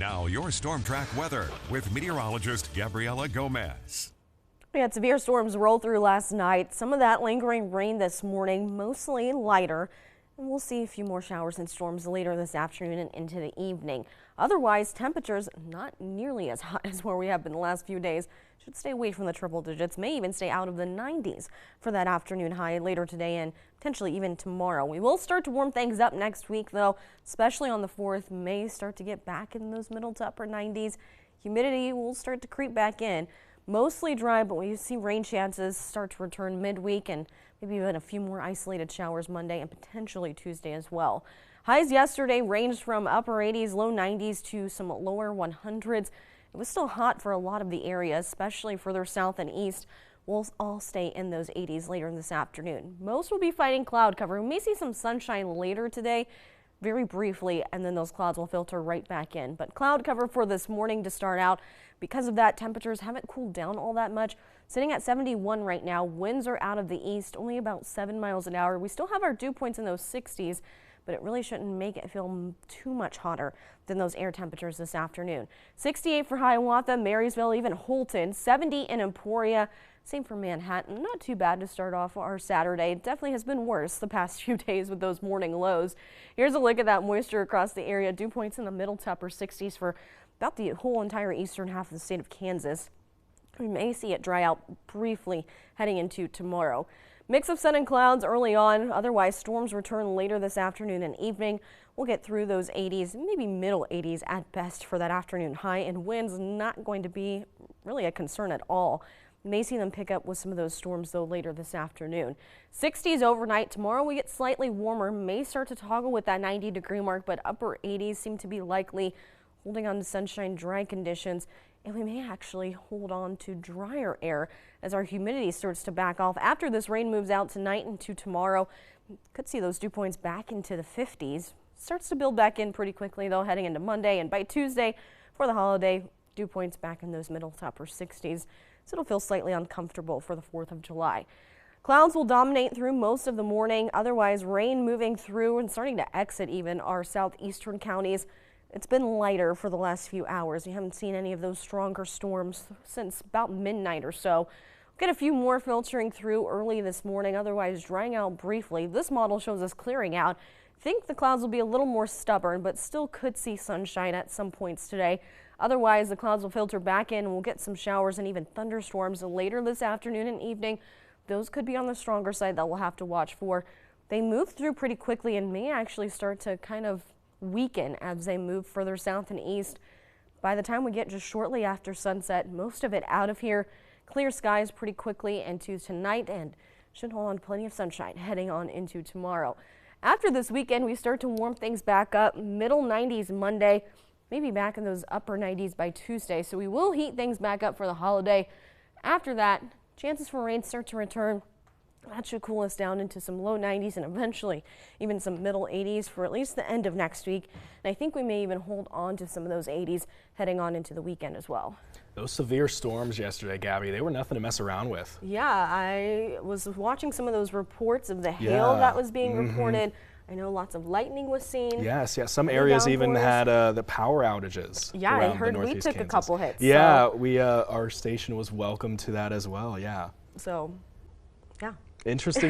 Now your Storm Track weather with meteorologist Gabriela Gomez. We had severe storms roll through last night. Some of that lingering rain this morning, mostly lighter. And we'll see a few more showers and storms later this afternoon and into the evening. Otherwise, temperatures not nearly as hot as where we have been the last few days. Should stay away from the triple digits, may even stay out of the 90s for that afternoon high later today and potentially even tomorrow. We will start to warm things up next week, though, especially on the 4th. May start to get back in those middle to upper 90s. Humidity will start to creep back in. Mostly dry, but we see rain chances start to return midweek and maybe even a few more isolated showers Monday and potentially Tuesday as well. Highs yesterday ranged from upper 80s, low 90s to some lower 100s. It was still hot for a lot of the area, especially further south and east. We'll all stay in those 80s later this afternoon. Most will be fighting cloud cover. We may see some sunshine later today, very briefly, and then those clouds will filter right back in. But cloud cover for this morning to start out. Because of that, temperatures haven't cooled down all that much. Sitting at 71 right now. Winds are out of the east, only about 7 miles an hour. We still have our dew points in those 60s, but it really shouldn't make it feel too much hotter than those air temperatures this afternoon. 68 for Hiawatha, Marysville, even Holton. 70 in Emporia. Same for Manhattan. Not too bad to start off our Saturday. It definitely has been worse the past few days with those morning lows. Here's a look at that moisture across the area. Dew points in the middle to upper 60s for about the whole entire eastern half of the state of Kansas. We may see it dry out briefly heading into tomorrow. Mix of sun and clouds early on. Otherwise, storms return later this afternoon and evening. We'll get through those 80s, maybe middle 80s at best for that afternoon high, and winds not going to be really a concern at all. May see them pick up with some of those storms, though, later this afternoon. 60s overnight. Tomorrow we get slightly warmer. May start to toggle with that 90-degree mark, but upper 80s seem to be likely, holding on to sunshine, dry conditions. And we may actually hold on to drier air as our humidity starts to back off. After this rain moves out tonight into tomorrow, could see those dew points back into the 50s. Starts to build back in pretty quickly, though, heading into Monday. And by Tuesday, for the holiday, dew points back in those middle to upper 60s. So it'll feel slightly uncomfortable for the 4th of July. Clouds will dominate through most of the morning. Otherwise, rain moving through and starting to exit even our southeastern counties. It's been lighter for the last few hours. We haven't seen any of those stronger storms since about midnight or so. We'll get a few more filtering through early this morning, otherwise drying out briefly. This model shows us clearing out. Think the clouds will be a little more stubborn, but still could see sunshine at some points today. Otherwise, the clouds will filter back in and we'll get some showers and even thunderstorms later this afternoon and evening. Those could be on the stronger side that we'll have to watch for. They move through pretty quickly and may actually start to kind of weaken as they move further south and east. By the time we get just shortly after sunset, most of it out of here. Clear skies pretty quickly into tonight and should hold on to plenty of sunshine heading on into tomorrow. After this weekend, we start to warm things back up. Middle 90s Monday, maybe back in those upper 90s by Tuesday. So we will heat things back up for the holiday. After that, chances for rain start to return. That should cool us down into some low 90s and eventually even some middle 80s for at least the end of next week. And I think we may even hold on to some of those 80s heading on into the weekend as well. Those severe storms yesterday, Gabby, they were nothing to mess around with. Yeah, I was watching some of those reports of the hail that was being reported. I know lots of lightning was seen. Yes, some areas even had the power outages. Yeah, I heard we took a couple hits. Yeah, so. Our station was welcome to that as well, yeah. So, yeah. Interesting.